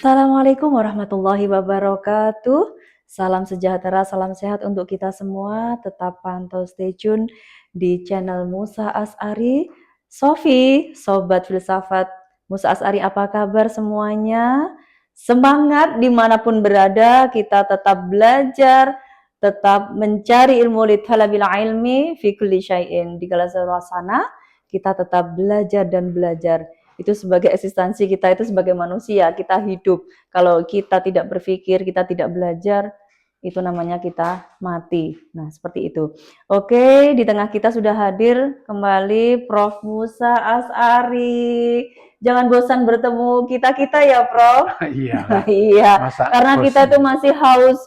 Assalamualaikum warahmatullahi wabarakatuh. Salam sejahtera, salam sehat untuk kita semua. Tetap pantau stay tune di channel Musa As'ari. Sofi, Sobat Filsafat Musa As'ari, apa kabar semuanya? Semangat dimanapun berada, kita tetap belajar, tetap mencari ilmu litalabil ilmi fi kulli syai'in. Di segala suasana, kita tetap belajar dan belajar. Itu sebagai eksistensi kita, itu sebagai manusia, kita hidup. Kalau kita tidak berpikir, kita tidak belajar, itu namanya kita mati. Nah, seperti itu. Oke, di tengah kita sudah hadir kembali Prof. Musa As'ari. Jangan bosan bertemu kita-kita ya, Prof. Iya. Iya, karena kita itu masih haus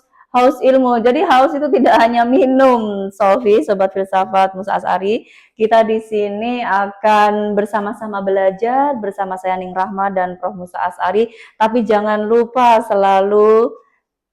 ilmu. Jadi haus itu tidak hanya minum, Sofi, Sobat Filsafat Musa As'ari. Kita di sini akan bersama-sama belajar bersama saya Ning Rahma dan Prof. Musa As'ari. Tapi jangan lupa selalu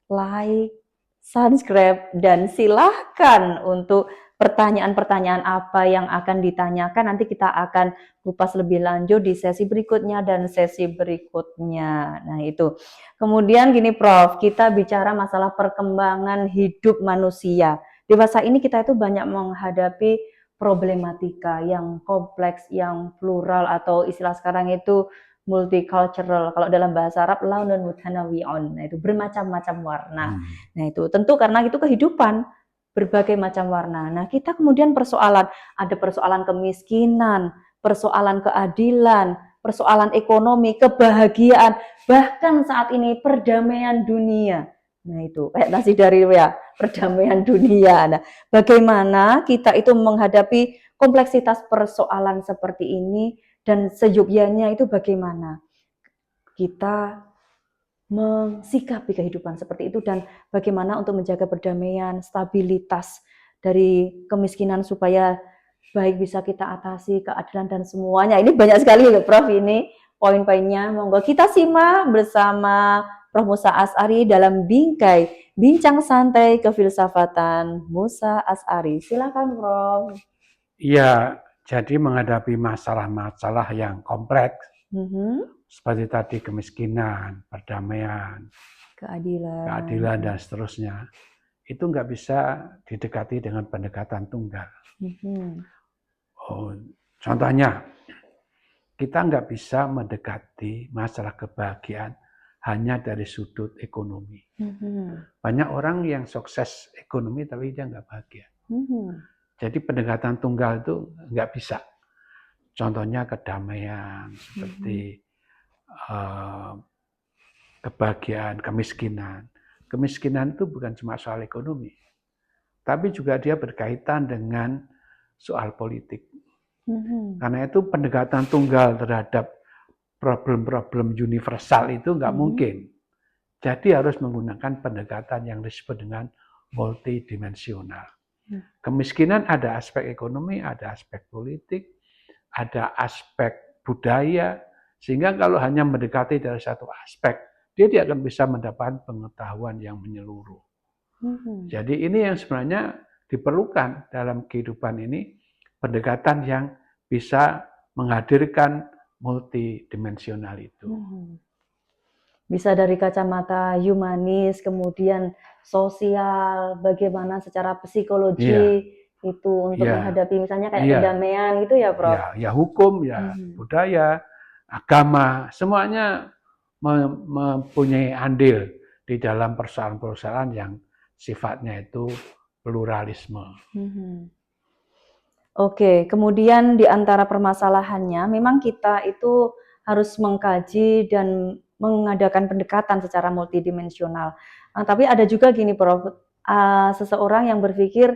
like, subscribe, dan silahkan untuk pertanyaan-pertanyaan apa yang akan ditanyakan. Nanti kita akan kupas lebih lanjut di sesi berikutnya dan sesi berikutnya. Nah itu. Kemudian gini Prof, kita bicara masalah perkembangan hidup manusia. Di masa ini kita itu banyak menghadapi problematika yang kompleks, yang plural, atau istilah sekarang itu multicultural. Kalau dalam bahasa Arab, launun mutanawi'un. Nah, itu bermacam-macam warna. Nah, itu tentu karena itu kehidupan berbagai macam warna. Nah, kita kemudian ada persoalan kemiskinan, persoalan keadilan, persoalan ekonomi, kebahagiaan, bahkan saat ini perdamaian dunia. Nah, itu kayak nasi dari ya, perdamaian dunia. Nah, bagaimana kita itu menghadapi kompleksitas persoalan seperti ini dan seyogyanya itu bagaimana kita mensikapi kehidupan seperti itu dan bagaimana untuk menjaga perdamaian, stabilitas dari kemiskinan supaya baik bisa kita atasi, keadilan dan semuanya. Ini banyak sekali ya Prof, ini poin-poinnya. Monggo kita simak bersama Prof. Musa As'ari dalam Bingkai Bincang Santai Kefilsafatan Musa As'ari. Silakan Prof. Iya, jadi menghadapi masalah-masalah yang kompleks, seperti tadi kemiskinan, perdamaian, keadilan dan seterusnya, itu nggak bisa didekati dengan pendekatan tunggal. Contohnya, kita nggak bisa mendekati masalah kebahagiaan hanya dari sudut ekonomi. Banyak orang yang sukses ekonomi tapi dia nggak bahagia. Jadi pendekatan tunggal itu nggak bisa. Contohnya kedamaian, seperti kebahagiaan, kemiskinan. Kemiskinan itu bukan cuma soal ekonomi, tapi juga dia berkaitan dengan soal politik. Karena itu pendekatan tunggal terhadap problem-problem universal itu nggak mungkin. Jadi harus menggunakan pendekatan yang disebut dengan multidimensional. Kemiskinan ada aspek ekonomi, ada aspek politik, ada aspek budaya, sehingga kalau hanya mendekati dari satu aspek, dia tidak akan bisa mendapatkan pengetahuan yang menyeluruh. Jadi ini yang sebenarnya diperlukan dalam kehidupan ini, pendekatan yang bisa menghadirkan multidimensional itu. Bisa dari kacamata humanis, kemudian sosial, bagaimana secara psikologi itu untuk menghadapi misalnya kayak kedamaian gitu ya Prof? Ya hukum, ya budaya, agama, semuanya mempunyai andil di dalam persoalan-persoalan yang sifatnya itu pluralisme. Oke, kemudian di antara permasalahannya memang kita itu harus mengkaji dan mengadakan pendekatan secara multidimensional. Tapi ada juga gini Prof, seseorang yang berpikir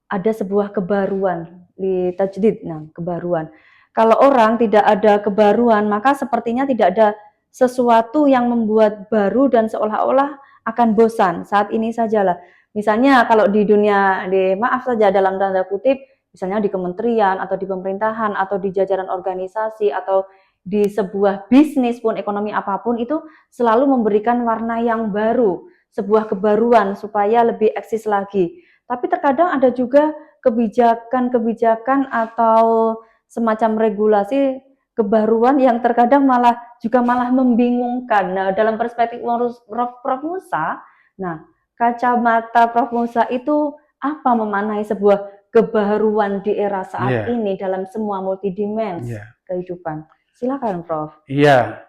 ada sebuah kebaruan di tajdid. Nah, kebaruan. Kalau orang tidak ada kebaruan, maka sepertinya tidak ada sesuatu yang membuat baru dan seolah-olah akan bosan. Saat ini sajalah. Misalnya kalau di dunia, maaf saja dalam tanda kutip, misalnya di kementerian atau di pemerintahan atau di jajaran organisasi atau di sebuah bisnis pun, ekonomi apapun, itu selalu memberikan warna yang baru, sebuah kebaruan supaya lebih eksis lagi. Tapi terkadang ada juga kebijakan-kebijakan atau semacam regulasi kebaruan yang terkadang malah membingungkan. Nah, dalam perspektif Prof Musa, nah, kacamata Prof Musa itu apa memaknai sebuah kebaruan di era saat ini dalam semua multidimensi kehidupan? Silakan, Prof. Iya,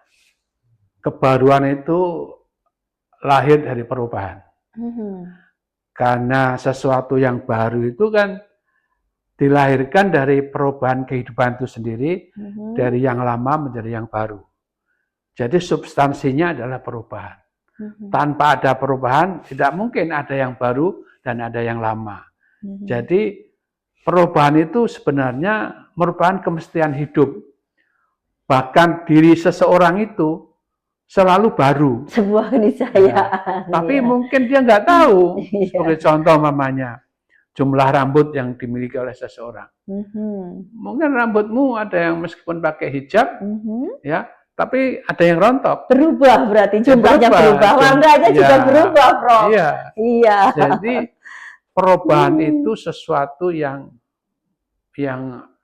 kebaruan itu lahir dari perubahan. Karena sesuatu yang baru itu kan dilahirkan dari perubahan kehidupan itu sendiri, dari yang lama menjadi yang baru. Jadi substansinya adalah perubahan. Tanpa ada perubahan, tidak mungkin ada yang baru dan ada yang lama. Jadi perubahan itu sebenarnya merupakan kemestian hidup. Bahkan diri seseorang itu selalu baru. Sebuah keniscayaan. Tapi mungkin dia nggak tahu. Sebagai contoh mamanya, jumlah rambut yang dimiliki oleh seseorang. Mungkin rambutmu ada yang meskipun pakai hijab, ya, tapi ada yang rontok. Berubah berarti jumlahnya berubah, warnanya juga berubah, Prof. Iya. Jadi perubahan itu sesuatu yang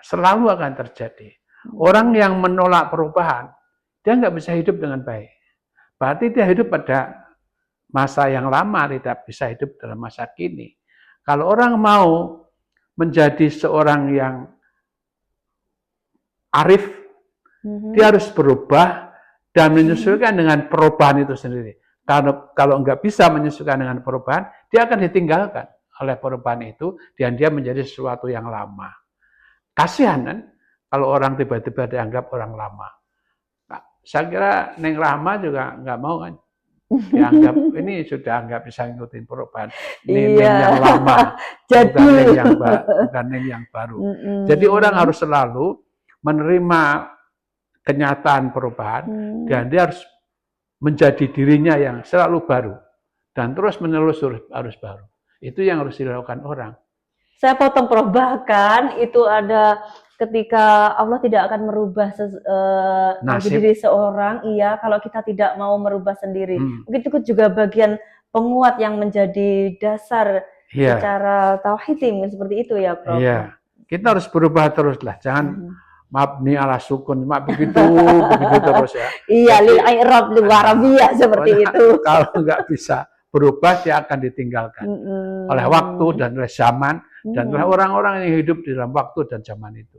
selalu akan terjadi. Orang yang menolak perubahan, dia nggak bisa hidup dengan baik. Berarti dia hidup pada masa yang lama, tidak bisa hidup dalam masa kini. Kalau orang mau menjadi seorang yang arif, dia harus berubah dan menyesuaikan dengan perubahan itu sendiri. Kalau nggak bisa menyesuaikan dengan perubahan, dia akan ditinggalkan oleh perubahan itu dan dia menjadi sesuatu yang lama. Kasihan kan kalau orang tiba-tiba dianggap orang lama. Nah, saya kira Neng Rahma juga nggak mau kan dianggap ini sudah nggak bisa ngikutin perubahan. Neng yang lama, bukan Neng yang baru. Jadi orang harus selalu menerima kenyataan perubahan dan dia harus menjadi dirinya yang selalu baru dan terus menerus harus baru. Itu yang harus dilakukan orang. Saya potong, Prof, bahkan itu ada ketika Allah tidak akan merubah diri seorang, iya, kalau kita tidak mau merubah sendiri. Mungkin itu juga bagian penguat yang menjadi dasar secara tauhid, seperti itu ya, Prof. Iya, kita harus berubah terus lah, jangan mabni ala sukun, begitu terus ya. Iya, lil i'rab lil warabiyah seperti itu. Kalau nggak bisa berubah, dia akan ditinggalkan oleh waktu dan oleh zaman dan oleh orang-orang yang hidup di dalam waktu dan zaman itu.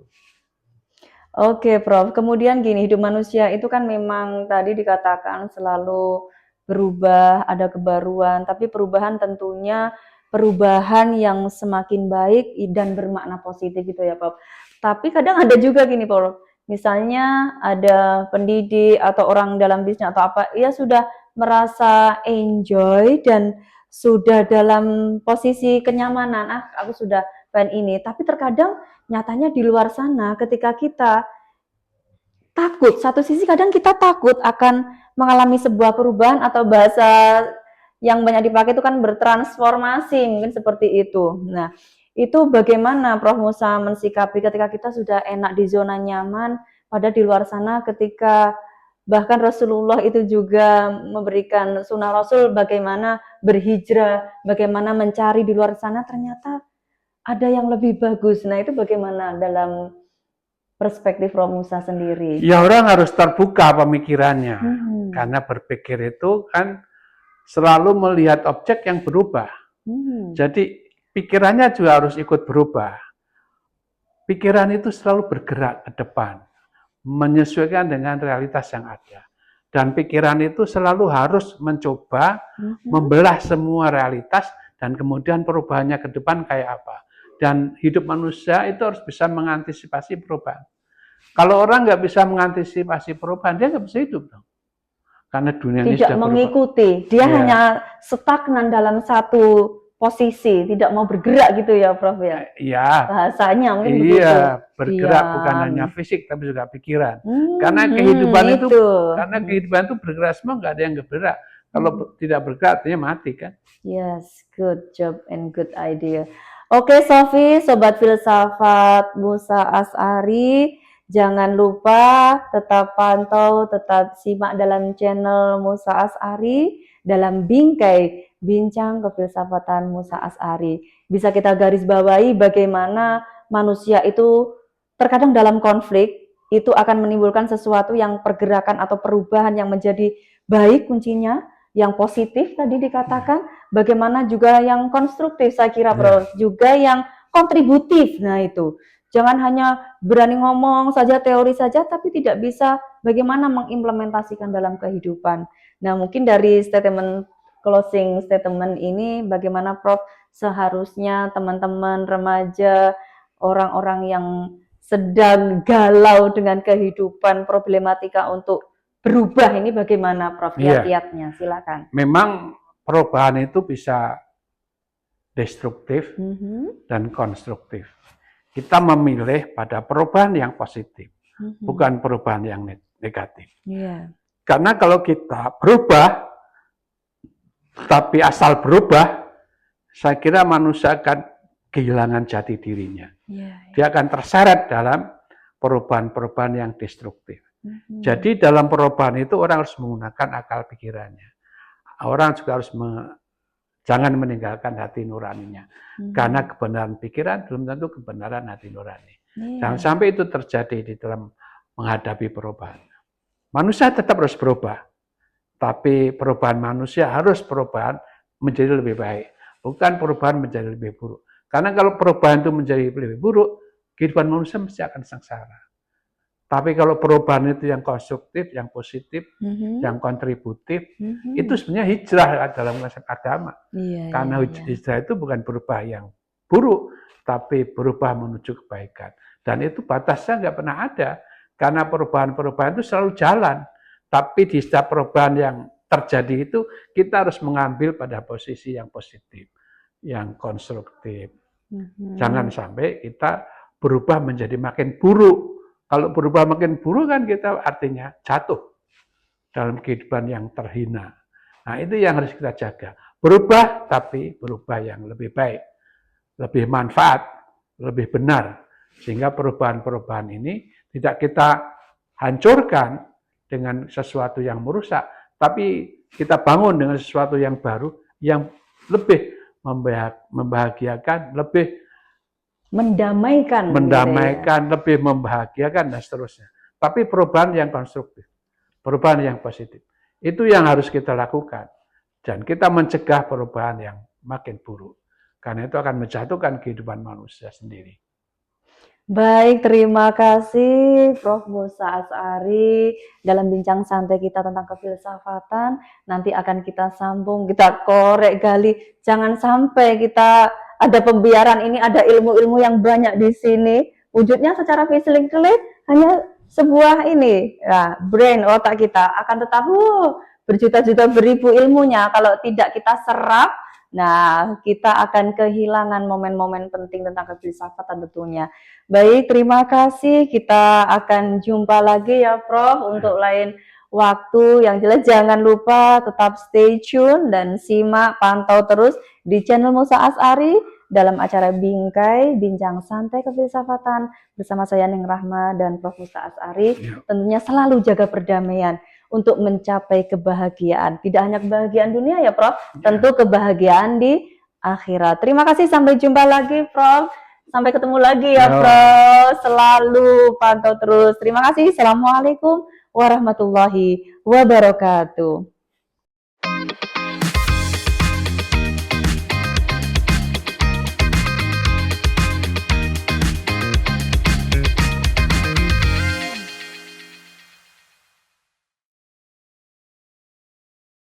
Oke, Prof. Kemudian gini, hidup manusia itu kan memang tadi dikatakan selalu berubah, ada kebaruan, tapi perubahan tentunya perubahan yang semakin baik dan bermakna positif gitu ya, Prof. Tapi kadang ada juga gini, Prof. Misalnya ada pendidik atau orang dalam bisnis atau apa, ia sudah merasa enjoy dan sudah dalam posisi kenyamanan, aku sudah pengen ini. Tapi terkadang nyatanya di luar sana ketika kita takut, satu sisi kadang kita takut akan mengalami sebuah perubahan atau bahasa yang banyak dipakai itu kan bertransformasi, mungkin seperti itu. Nah, itu bagaimana Prof Musa mensikapi ketika kita sudah enak di zona nyaman, padahal di luar sana ketika bahkan Rasulullah itu juga memberikan sunnah Rasul bagaimana berhijrah, bagaimana mencari di luar sana ternyata ada yang lebih bagus. Nah, itu bagaimana dalam perspektif Prof Musa sendiri? Ya, orang harus terbuka pemikirannya. Karena berpikir itu kan selalu melihat objek yang berubah. Jadi pikirannya juga harus ikut berubah. Pikiran itu selalu bergerak ke depan, menyesuaikan dengan realitas yang ada. Dan pikiran itu selalu harus mencoba membelah semua realitas dan kemudian perubahannya ke depan kayak apa. Dan hidup manusia itu harus bisa mengantisipasi perubahan. Kalau orang nggak bisa mengantisipasi perubahan, dia nggak bisa hidup dong. Karena dunia ini tidak mengikuti, dia hanya stagnan dalam satu posisi, tidak mau bergerak gitu ya, Prof ya. Iya. Bahasanya mungkin begitu. Iya, bergerak bukan hanya fisik tapi juga pikiran. Karena kehidupan itu bergerak semua, nggak ada yang bergerak. Kalau tidak bergerak artinya mati kan. Yes, good job and good idea. Oke, Sofi, Sobat Filsafat Musa Asy'ari, jangan lupa tetap pantau, tetap simak dalam channel Musa Asy'ari dalam Bingkai Bincang Kefilsafatan Musa Asy'ari. Bisa kita garis bawahi bagaimana manusia itu terkadang dalam konflik, itu akan menimbulkan sesuatu yang pergerakan atau perubahan yang menjadi baik kuncinya, yang positif tadi dikatakan, bagaimana juga yang konstruktif saya kira Prof, juga yang kontributif. Nah itu, jangan hanya berani ngomong saja, teori saja, tapi tidak bisa bagaimana mengimplementasikan dalam kehidupan. Nah mungkin dari statement closing statement ini, bagaimana Prof seharusnya teman-teman remaja, orang-orang yang sedang galau dengan kehidupan, problematika untuk berubah ini bagaimana Prof? Kiat-kiatnya, silakan. Memang perubahan itu bisa destruktif dan konstruktif. Kita memilih pada perubahan yang positif, bukan perubahan yang negatif. Karena kalau kita berubah, tapi asal berubah, saya kira manusia akan kehilangan jati dirinya. Dia akan terseret dalam perubahan-perubahan yang destruktif. Jadi dalam perubahan itu orang harus menggunakan akal pikirannya. Orang juga harus jangan meninggalkan hati nuraninya. Karena kebenaran pikiran belum tentu kebenaran hati nurani. Jangan sampai itu terjadi di dalam menghadapi perubahan. Manusia tetap harus berubah. Tapi perubahan manusia harus perubahan menjadi lebih baik. Bukan perubahan menjadi lebih buruk. Karena kalau perubahan itu menjadi lebih buruk, kehidupan manusia mesti akan sengsara. Tapi kalau perubahan itu yang konstruktif, yang positif, yang kontributif, itu sebenarnya hijrah dalam konsep agama. Karena hijrah itu bukan berubah yang buruk, tapi berubah menuju kebaikan. Dan itu batasnya nggak pernah ada. Karena perubahan-perubahan itu selalu jalan. Tapi di setiap perubahan yang terjadi itu, kita harus mengambil pada posisi yang positif, yang konstruktif. Jangan sampai kita berubah menjadi makin buruk. Kalau berubah makin buruk kan kita artinya jatuh dalam kehidupan yang terhina. Nah itu yang harus kita jaga. Berubah tapi berubah yang lebih baik, lebih manfaat, lebih benar. Sehingga perubahan-perubahan ini tidak kita hancurkan dengan sesuatu yang merusak, tapi kita bangun dengan sesuatu yang baru, yang lebih membahagiakan, lebih mendamaikan, lebih membahagiakan dan seterusnya. Tapi perubahan yang konstruktif, perubahan yang positif, itu yang harus kita lakukan. Dan kita mencegah perubahan yang makin buruk. Karena itu akan menjatuhkan kehidupan manusia sendiri. Baik, terima kasih Prof. Musa Asy'ari dalam bincang santai kita tentang kefilsafatan. Nanti akan kita sambung, kita korek gali. Jangan sampai kita ada pembiaran ini, ada ilmu-ilmu yang banyak di sini. Wujudnya secara physically hanya sebuah ini, ya, brain, otak kita akan tetap berjuta-juta beribu ilmunya. Kalau tidak kita serap, nah kita akan kehilangan momen-momen penting tentang kefilsafatan tentunya. Baik, terima kasih. Kita akan jumpa lagi ya Prof untuk lain waktu. Yang jelas jangan lupa tetap stay tune dan simak, pantau terus di channel Musa Asy'ari dalam acara Bingkai, Bincang Santai Kefilsafatan bersama saya Ning Rahma dan Prof Musa Asy'ari. Tentunya selalu jaga perdamaian untuk mencapai kebahagiaan. Tidak hanya kebahagiaan dunia ya Prof, tentu kebahagiaan di akhirat. Terima kasih, sampai jumpa lagi Prof. Sampai ketemu lagi ya Prof. Selalu pantau terus. Terima kasih. Assalamualaikum warahmatullahi wabarakatuh.